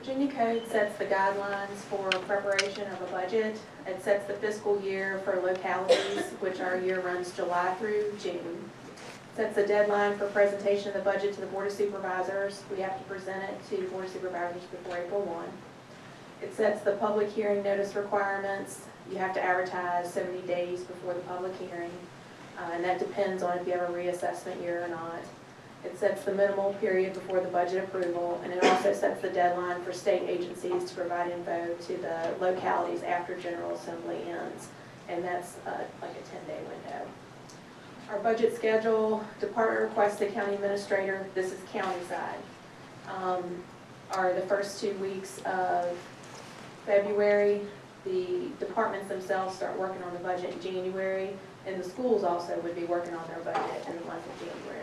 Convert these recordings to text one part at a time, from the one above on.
Virginia Code sets the guidelines for preparation of a budget. It sets the fiscal year for localities, which our year runs July through June. It sets the deadline for presentation of the budget to the Board of Supervisors. We have to present it to the Board of Supervisors before April 1. It sets the public hearing notice requirements. You have to advertise 70 days before the public hearing, and that depends on if you have a reassessment year or not. It sets the minimal period before the budget approval, and it also sets the deadline for state agencies to provide info to the localities after General Assembly ends, and that's like a 10-day window. Our budget schedule, department requests the county administrator, this is county side, are the first 2 weeks of February. The departments themselves start working on the budget in January, and the schools also would be working on their budget in the month of January.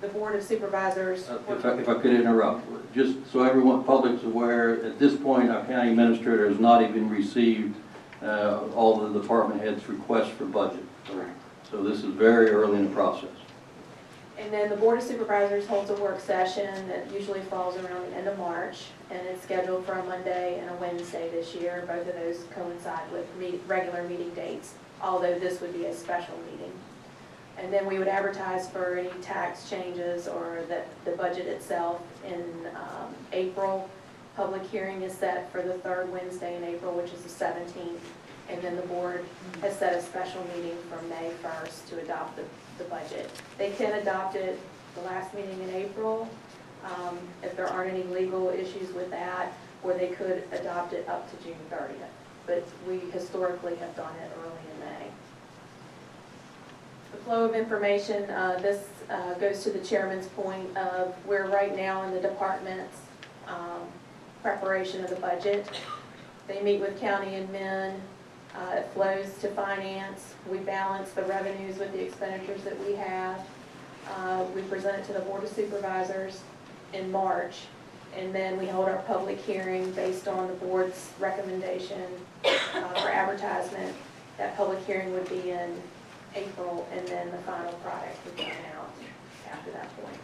The Board of Supervisors... If I could interrupt, just so everyone, public's aware, at this point our county administrator has not even received all the department heads' requests for budget. So this is very early in the process. And then the Board of Supervisors holds a work session that usually falls around the end of March, and it's scheduled for a Monday and a Wednesday this year. Both of those coincide with regular meeting dates, although this would be a special meeting. And then we would advertise for any tax changes or the budget itself in April. Public hearing is set for the third Wednesday in April, which is the 17th. And then the board has set a special meeting for May 1st to adopt the budget. They can adopt it the last meeting in April if there aren't any legal issues with that, or they could adopt it up to June 30th. But we historically have done it early in May. The flow of information, this goes to the chairman's point of we're right now in the department's preparation of the budget. They meet with county admin. It flows to finance. We balance the revenues with the expenditures that we have. We present it to the Board of Supervisors in March, and then we hold our public hearing based on the board's recommendation for advertisement. That public hearing would be in April, and then the final product would come out after that point.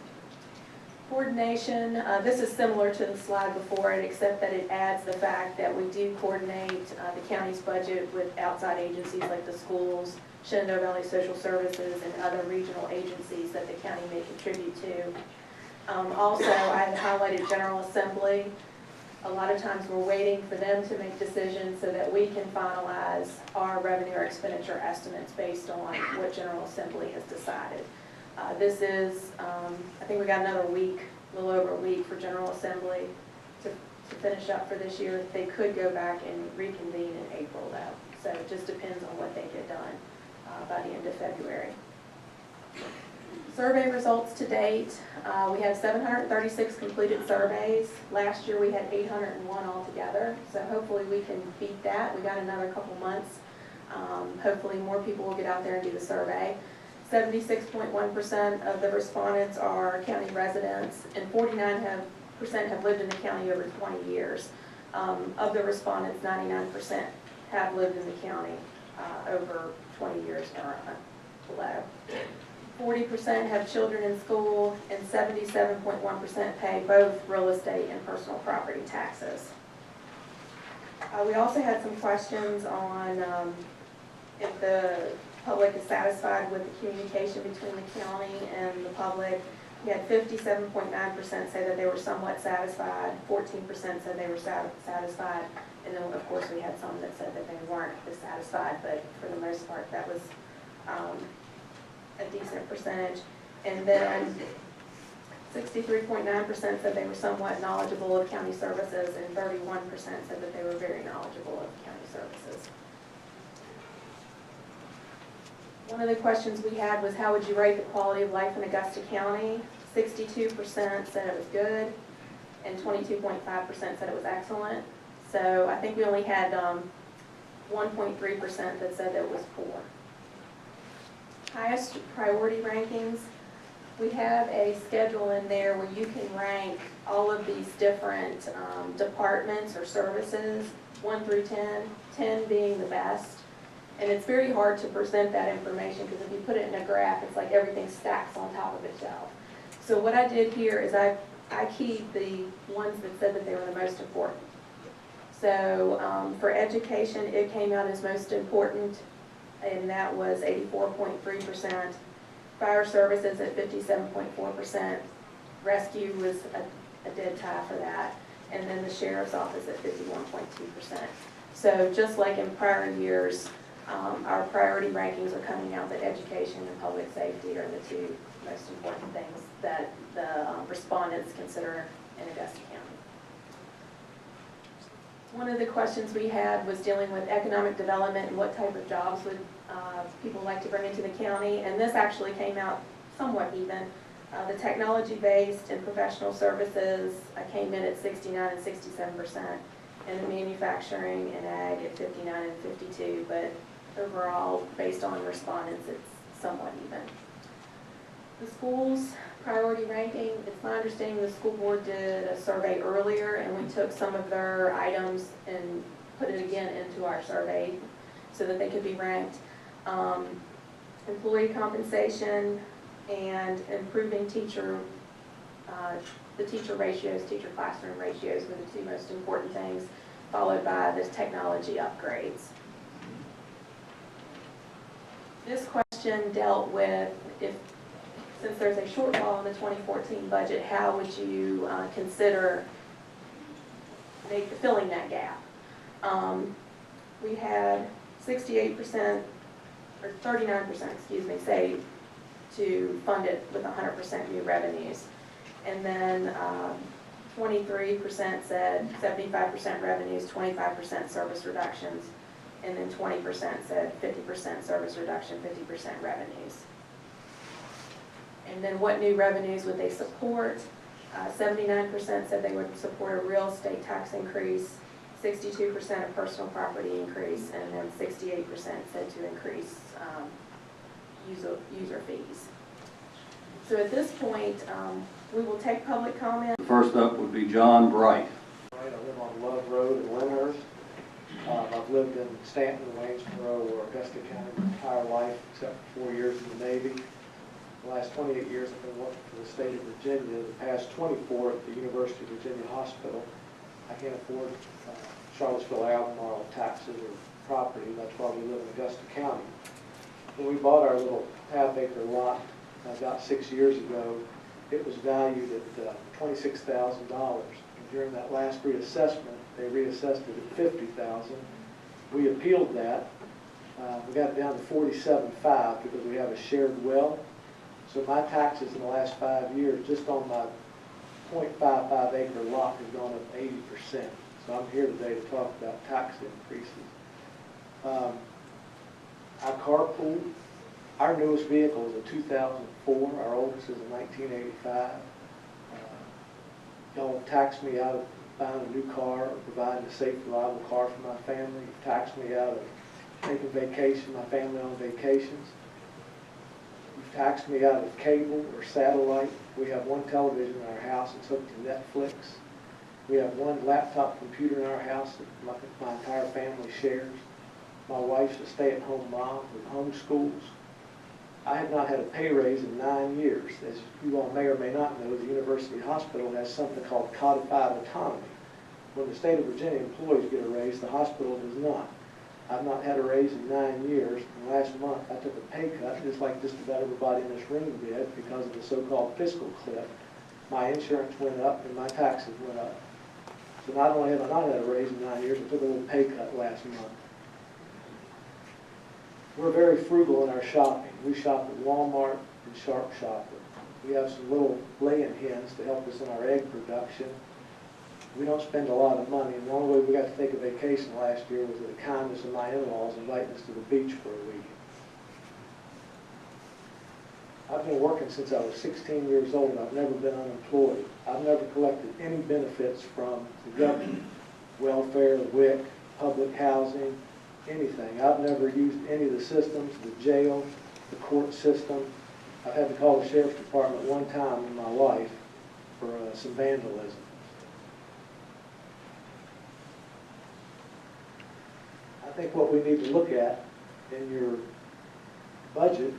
Coordination, this is similar to the slide before it, except that it adds the fact that we do coordinate the county's budget with outside agencies like the schools, Shenandoah Valley Social Services, and other regional agencies that the county may contribute to. Also, I have highlighted General Assembly. A lot of times we're waiting for them to make decisions so that we can finalize our revenue or expenditure estimates based on what General Assembly has decided. This is, I think we got another week, a little over a week for General Assembly to finish up for this year. They could go back and reconvene in April though. So it just depends on what they get done by the end of February. Survey results to date, we have 736 completed surveys. Last year we had 801 altogether, so hopefully we can beat that. We got another couple months. Hopefully more people will get out there and do the survey. 76.1% of the respondents are county residents, and 49% have lived in the county over 20 years. Of the respondents, 99% have lived in the county over 20 years or below. 40% have children in school, and 77.1% pay both real estate and personal property taxes. We also had some questions on if the public is satisfied with the communication between the county and the public. We had 57.9% say that they were somewhat satisfied, 14% said they were satisfied, and then of course we had some that said that they weren't dissatisfied, but for the most part that was a decent percentage. And then 63.9% said they were somewhat knowledgeable of county services, and 31% said that they were very knowledgeable of county services. One of the questions we had was, how would you rate the quality of life in Augusta County? 62% said it was good, and 22.5% said it was excellent. So I think we only had 1.3% that said that it was poor. Highest priority rankings, we have a schedule in there where you can rank all of these different departments or services, 1 through 10, 10 being the best. And it's very hard to present that information because if you put it in a graph, it's like everything stacks on top of itself. So what I did here is I I keyed the ones that said that they were the most important. So for education, it came out as most important, and that was 84.3%. Fire services at 57.4%. Rescue was a dead tie for that. And then the sheriff's office at 51.2%. So just like in prior years, our priority rankings are coming out that education and public safety are the two most important things that the respondents consider in Augusta County. One of the questions we had was dealing with economic development and what type of jobs would people like to bring into the county, and this actually came out somewhat even. The technology-based and professional services came in at 69 and 67%, and the manufacturing and ag at 59 and 52, but overall, based on respondents, it's somewhat even. The schools priority ranking, it's my understanding the school board did a survey earlier, and we took some of their items and put it again into our survey so that they could be ranked. Employee compensation and improving teacher, the teacher ratios, teacher classroom ratios were the two most important things, followed by the technology upgrades. This question dealt with since there's a shortfall in the 2014 budget, how would you consider filling that gap? We had 68%, or 39%, excuse me, say to fund it with 100% new revenues. And then 23% said 75% revenues, 25% service reductions, and then 20% said 50% service reduction, 50% revenues. And then what new revenues would they support? 79% said they would support a real estate tax increase, 62% a personal property increase, and then 68% said to increase user fees. So at this point, we will take public comment. First up would be John Bright. I live on Love Road in Lyndhurst. I've lived in Stanton, Waynesboro, or Augusta County my entire life, except for 4 years in the Navy. The last 28 years I've been working for the state of Virginia, the past 24 at the University of Virginia Hospital. I can't afford Charlottesville, Albemarle taxes or property, that's why we live in Augusta County. When we bought our little half-acre lot about 6 years ago, it was valued at $26,000. And during that last reassessment, they reassessed it at $50,000. We appealed that. We got it down to $47,500 because we have a shared well. So my taxes in the last 5 years, just on my 0.55 acre lot, has gone up 80%. So I'm here today to talk about tax increases. I carpool. Our newest vehicle is a 2004. Our oldest is a 1985. Y'all tax me out of buying a new car or providing a safe, reliable car for my family. You've taxed me out of taking vacation, my family on vacations. You've taxed me out of cable or satellite. We have one television in our house that's hooked to Netflix. We have one laptop computer in our house that my entire family shares. My wife's a stay-at-home mom who homeschools. I have not had a pay raise in 9 years. As you all may or may not know, the University Hospital has something called codified autonomy. When the state of Virginia employees get a raise, the hospital does not. I've not had a raise in 9 years. And last month, I took a pay cut, just like just about everybody in this room did, because of the so-called fiscal cliff. My insurance went up and my taxes went up. So not only have I not had a raise in 9 years, I took a little pay cut last month. We're very frugal in our shopping. We shop at Walmart and Sharp Shopper. We have some little laying hens to help us in our egg production. We don't spend a lot of money, and the only way we got to take a vacation last year was the kindness of my in-laws inviting us to the beach for a week. I've been working since I was 16 years old. I've never been unemployed. I've never collected any benefits from the government, welfare, WIC, public housing, anything. I've never used any of the systems, the jail, the court system. I've had to call the sheriff's department one time in my life for some vandalism. I think what we need to look at in your budget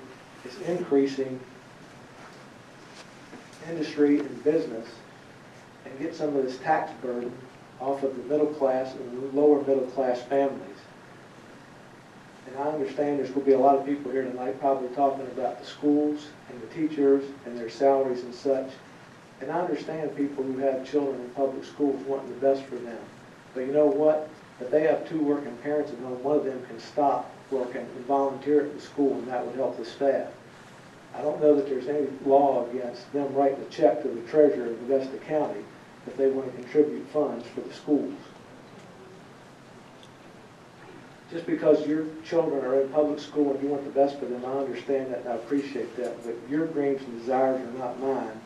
is increasing industry and business and get some of this tax burden off of the middle class and lower middle class families. And I understand there's going to be a lot of people here tonight probably talking about the schools and the teachers and their salaries and such. And I understand people who have children in public schools wanting the best for them. But you know what? If they have two working parents at home, one of them can stop working and volunteer at the school, and that would help the staff. I don't know that there's any law against them writing a check to the treasurer of Augusta County if they want to contribute funds for the schools. Just because your children are in public school and you want the best for them, I understand that and I appreciate that, but your dreams and desires are not mine,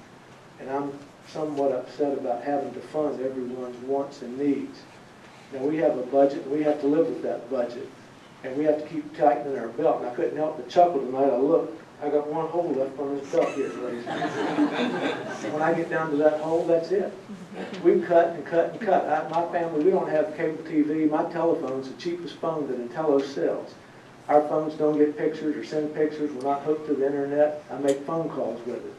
and I'm somewhat upset about having to fund everyone's wants and needs. Now, we have a budget, and we have to live with that budget, and we have to keep tightening our belt, and I couldn't help but chuckle tonight. I got one hole left on this belt here, ladies. When I get down to that hole, that's it. We cut and cut and cut. My family, we don't have cable TV. My telephone's the cheapest phone that Intello sells. Our phones don't get pictures or send pictures. We're not hooked to the internet. I make phone calls with it.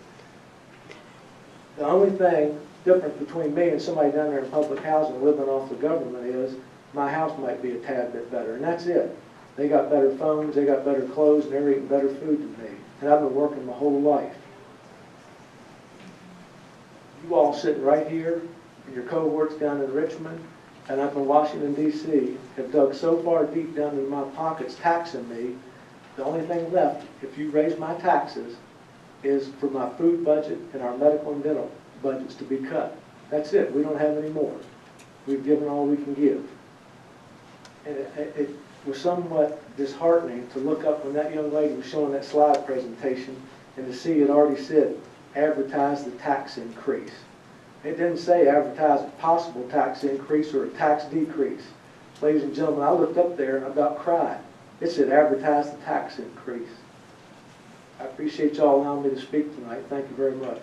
The only thing different between me and somebody down there in public housing living off the government is my house might be a tad bit better, and that's it. They got better phones, they got better clothes, and they're eating better food than me. And I've been working my whole life. You all sitting right here, and your cohorts down in Richmond, and up in Washington, D.C., have dug so far deep down in my pockets taxing me, the only thing left, if you raise my taxes, is for my food budget and our medical and dental budgets to be cut. That's it. We don't have any more. We've given all we can give. And it was somewhat disheartening to look up when that young lady was showing that slide presentation and to see it already said, advertise the tax increase. It didn't say advertise a possible tax increase or a tax decrease. Ladies and gentlemen, I looked up there and I about cried. It said advertise the tax increase. I appreciate y'all allowing me to speak tonight. Thank you very much.